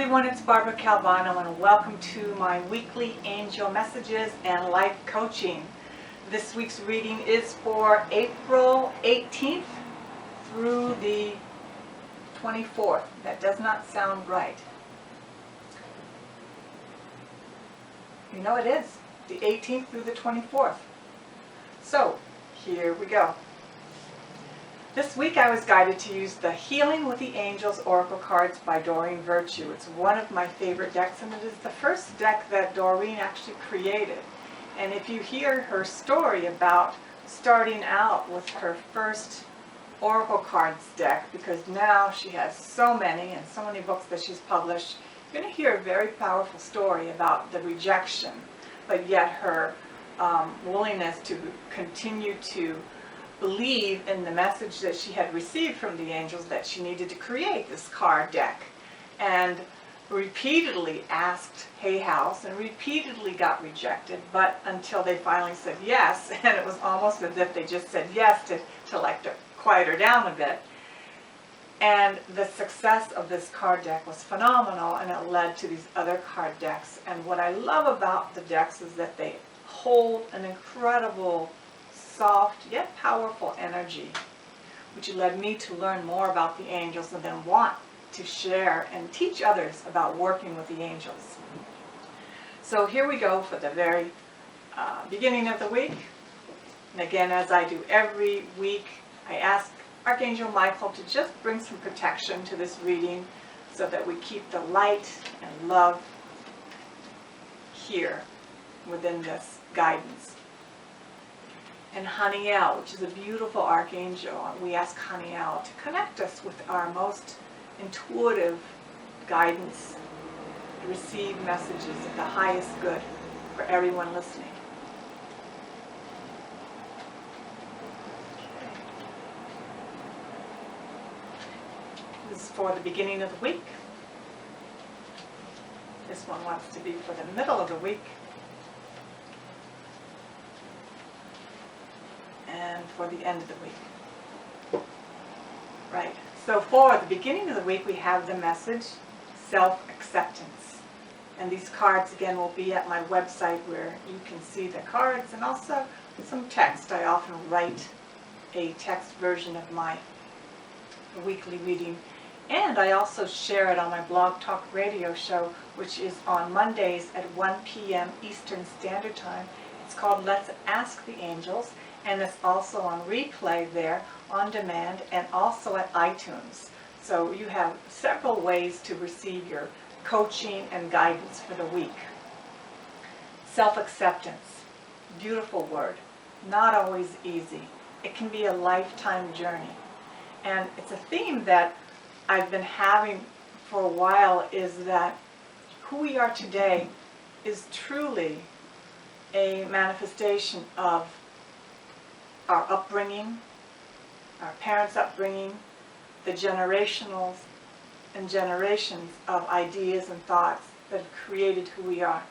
everyone, it's Barbara Calvano and welcome to my weekly angel messages and life coaching. This week's reading is for April 18th through the 24th. That does not sound right. You know it is, the 18th through the 24th. So, here we go. This week I was guided to use the Healing with the Angels Oracle cards by Doreen Virtue. It's one of my favorite decks, and it is the first deck that Doreen actually created. And if you hear her story about starting out with her first Oracle cards deck, because now she has so many and so many books that she's published, you're going to hear a very powerful story about the rejection, but yet her willingness to continue to believe in the message that she had received from the angels that she needed to create this card deck, and repeatedly asked Hay House and repeatedly got rejected, but until they finally said yes, and it was almost as if they just said yes to like to quiet her down a bit. And the success of this card deck was phenomenal, and it led to these other card decks. And what I love about the decks is that they hold an incredible soft yet powerful energy, which led me to learn more about the angels and then want to share and teach others about working with the angels. So here we go for the very beginning of the week. And again, as I do every week, I ask Archangel Michael to just bring some protection to this reading so that we keep the light and love here within this guidance. And Haniel, which is a beautiful archangel, we ask Haniel to connect us with our most intuitive guidance, to receive messages of the highest good for everyone listening. This is for the beginning of the week. This one wants to be for the middle of the week. And for the end of the week. Right. So for the beginning of the week, we have the message, self-acceptance. And these cards, again, will be at my website where you can see the cards and also some text. I often write a text version of my weekly reading. And I also share it on my Blog Talk radio show, which is on Mondays at 1 p.m. Eastern Standard Time. It's called Let's Ask the Angels. And it's also on replay there, on demand, and also at iTunes. So you have several ways to receive your coaching and guidance for the week. Self-acceptance, beautiful word, not always easy. It can be a lifetime journey. And it's a theme that I've been having for a while, is that who we are today is truly a manifestation of our upbringing, our parents' upbringing, the generationals and generations of ideas and thoughts that have created who we are.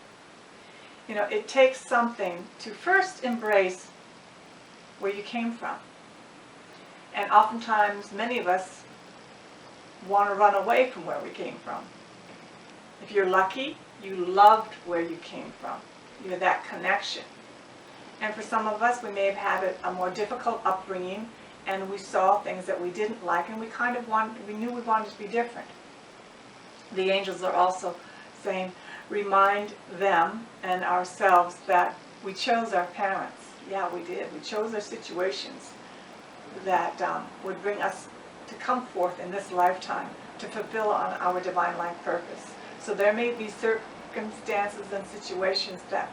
You know, it takes something to first embrace where you came from. And oftentimes, many of us want to run away from where we came from. If you're lucky, you loved where you came from. You had that connection. And for some of us, we may have had a more difficult upbringing, and we saw things that we didn't like, and we knew we wanted to be different. The angels are also saying, remind them and ourselves that we chose our parents. Yeah, we did. We chose our situations that would bring us to come forth in this lifetime to fulfill on our divine life purpose. So there may be circumstances and situations that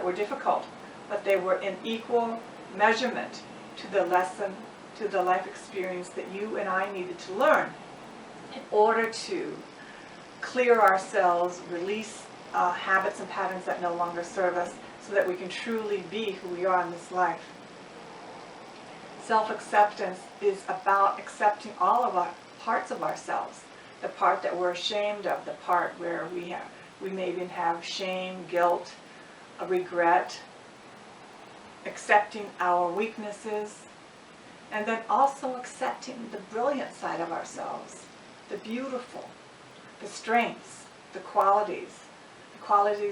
were difficult, but they were in equal measurement to the lesson, to the life experience that you and I needed to learn in order to clear ourselves, release habits and patterns that no longer serve us, so that we can truly be who we are in this life. Self-acceptance is about accepting all of our parts of ourselves, the part that we're ashamed of, the part where we may even have shame, guilt, a regret, accepting our weaknesses, and then also accepting the brilliant side of ourselves, the beautiful, the strengths, the qualities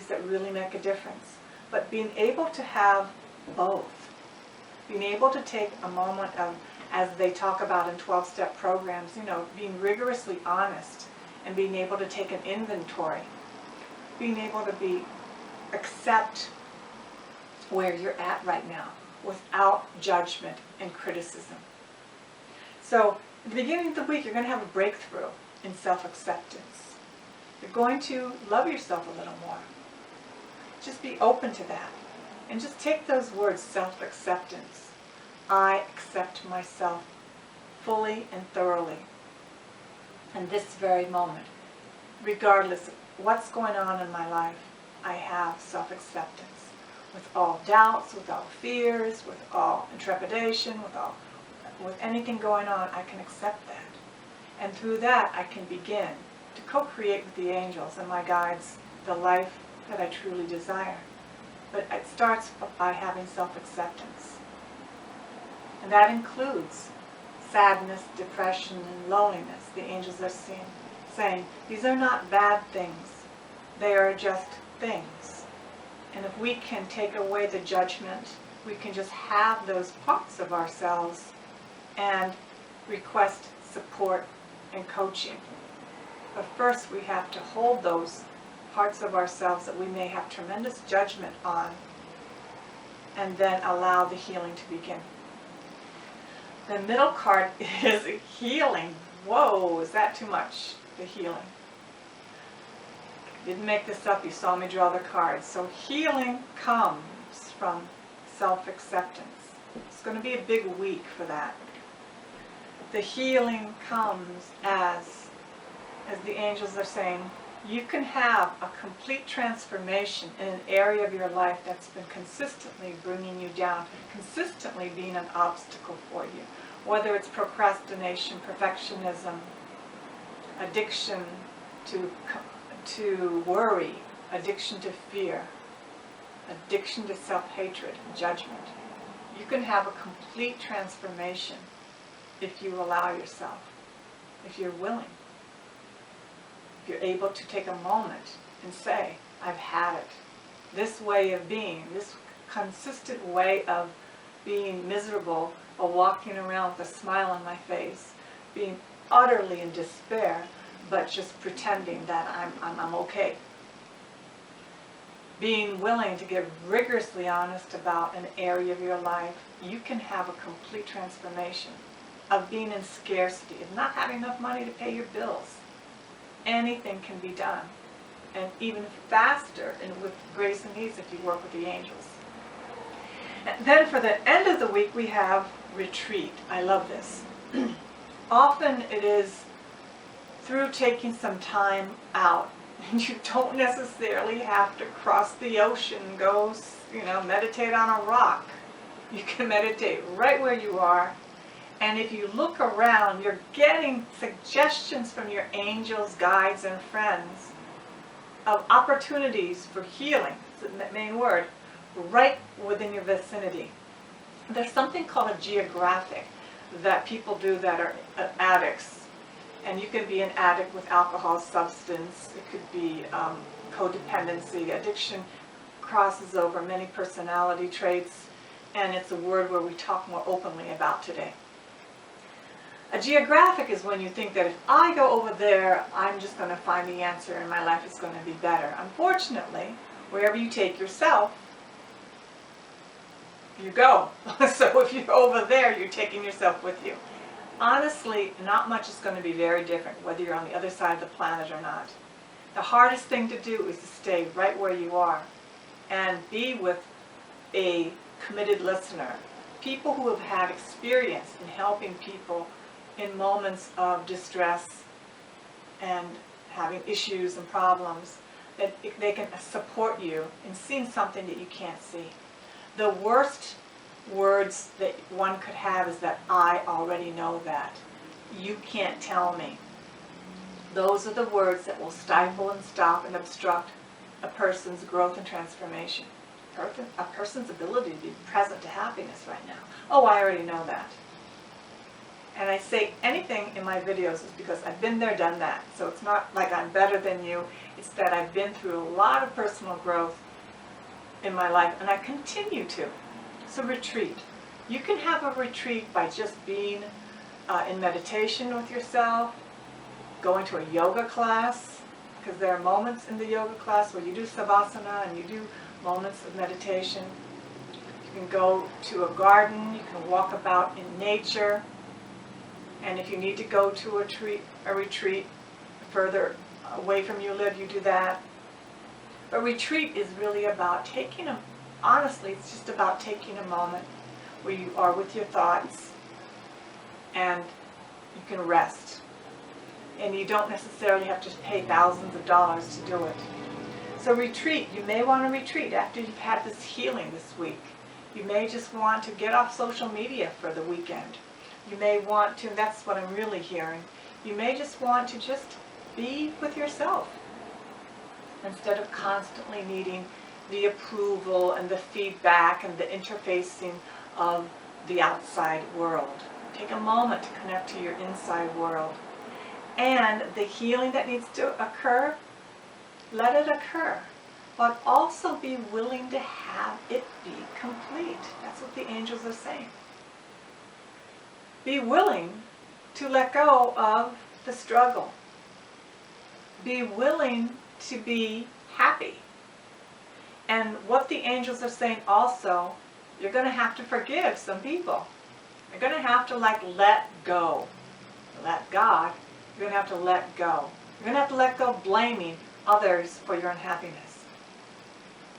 that really make a difference. But being able to have both, being able to take a moment of, as they talk about in 12-step programs, being rigorously honest and being able to take an inventory, being able to accept where you're at right now without judgment and criticism. So at the beginning of the week, you're going to have a breakthrough in self-acceptance. You're going to love yourself a little more. Just be open to that. And just take those words, self-acceptance. I accept myself fully and thoroughly in this very moment. Regardless of what's going on in my life, I have self-acceptance. With all doubts, with all fears, with all intrepidation, with anything going on, I can accept that. And through that, I can begin to co-create with the angels and my guides the life that I truly desire. But it starts by having self-acceptance. And that includes sadness, depression, and loneliness. The angels are saying, these are not bad things. They are just things. And if we can take away the judgment, we can just have those parts of ourselves and request support and coaching. But first we have to hold those parts of ourselves that we may have tremendous judgment on, and then allow the healing to begin. The middle card is healing. Whoa, is that too much? The healing. Didn't make this up, you saw me draw the cards. So healing comes from self-acceptance. It's going to be a big week for that. The healing comes as the angels are saying, you can have a complete transformation in an area of your life that's been consistently bringing you down, consistently being an obstacle for you. Whether it's procrastination, perfectionism, addiction to worry, addiction to fear, addiction to self-hatred, judgment. You can have a complete transformation if you allow yourself, if you're willing. If you're able to take a moment and say, I've had it. This way of being, this consistent way of being miserable or walking around with a smile on my face, being utterly in despair, but just pretending that I'm okay. Being willing to get rigorously honest about an area of your life, you can have a complete transformation of being in scarcity, of not having enough money to pay your bills. Anything can be done, and even faster, and with grace and ease if you work with the angels. And then for the end of the week, we have retreat. I love this. Often it is through taking some time out. You don't necessarily have to cross the ocean, go, meditate on a rock. You can meditate right where you are. And if you look around, you're getting suggestions from your angels, guides, and friends of opportunities for healing, it's the main word, right within your vicinity. There's something called a geographic that people do that are addicts. And you can be an addict with alcohol, substance. It could be codependency. Addiction crosses over many personality traits, and it's a word where we talk more openly about today. A geographic is when you think that if I go over there, I'm just going to find the answer and my life is going to be better. Unfortunately, wherever you take yourself, you go. So if you're over there, you're taking yourself with you. Honestly, not much is going to be very different whether you're on the other side of the planet or not. The hardest thing to do is to stay right where you are and be with a committed listener. People who have had experience in helping people in moments of distress and having issues and problems, that they can support you in seeing something that you can't see. The worst words that one could have is that I already know that. You can't tell me. Those are the words that will stifle and stop and obstruct a person's growth and transformation. A person's ability to be present to happiness right now. Oh, I already know that. And I say anything in my videos is because I've been there, done that. So it's not like I'm better than you. It's that I've been through a lot of personal growth in my life, and I continue to. So retreat. You can have a retreat by just being in meditation with yourself, going to a yoga class, because there are moments in the yoga class where you do savasana and you do moments of meditation. You can go to a garden, you can walk about in nature, and if you need to go to a retreat further away from you live, you do that. A retreat is really about honestly, it's just about taking a moment where you are with your thoughts and you can rest. And you don't necessarily have to pay thousands of dollars to do it. So retreat, you may want to retreat after you've had this healing this week. You may just want to get off social media for the weekend. You may want to, that's what I'm really hearing, you may just want to just be with yourself instead of constantly needing the approval and the feedback and the interfacing of the outside world. Take a moment to connect to your inside world. And the healing that needs to occur, let it occur. But also be willing to have it be complete. That's what the angels are saying. Be willing to let go of the struggle. Be willing to be happy. And what the angels are saying also, you're going to have to forgive some people. You're going to have to let go. Let God, you're going to have to let go. You're going to have to let go of blaming others for your unhappiness.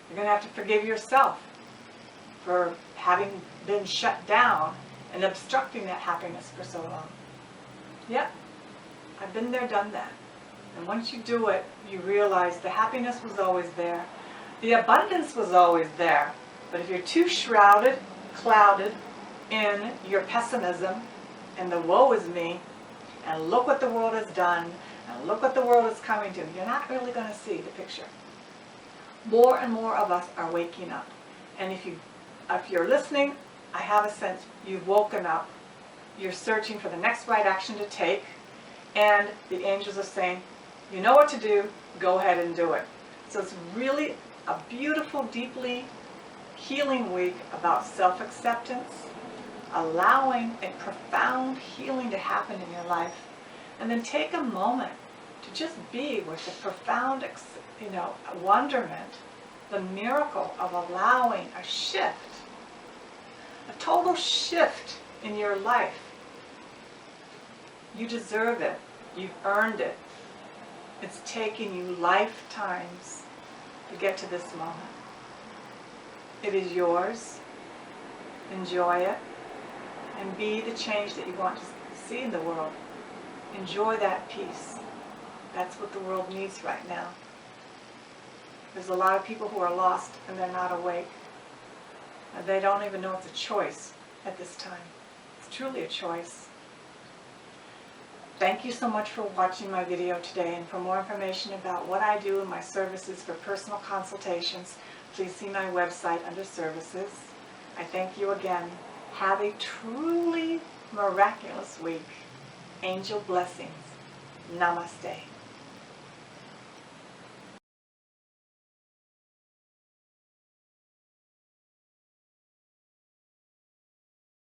You're going to have to forgive yourself for having been shut down and obstructing that happiness for so long. Yep, I've been there, done that. And once you do it, you realize the happiness was always there. The abundance was always there. But if you're too shrouded, clouded in your pessimism and the woe is me, and look what the world has done, and look what the world is coming to, you're not really going to see the picture. More and more of us are waking up. And if you're listening, I have a sense you've woken up. You're searching for the next right action to take, and the angels are saying, you know what to do, go ahead and do it. So it's really a beautiful, deeply healing week about self-acceptance, allowing a profound healing to happen in your life, and then take a moment to just be with the profound, wonderment, the miracle of allowing a shift, a total shift in your life. You deserve it. You've earned it. It's taken you lifetimes to get to this moment. It is yours. Enjoy it. And be the change that you want to see in the world. Enjoy that peace. That's what the world needs right now. There's a lot of people who are lost and they're not awake. And they don't even know it's a choice at this time. It's truly a choice. Thank you so much for watching my video today, and for more information about what I do in my services for personal consultations, please see my website under services. I thank you again. Have a truly miraculous week. Angel blessings. Namaste.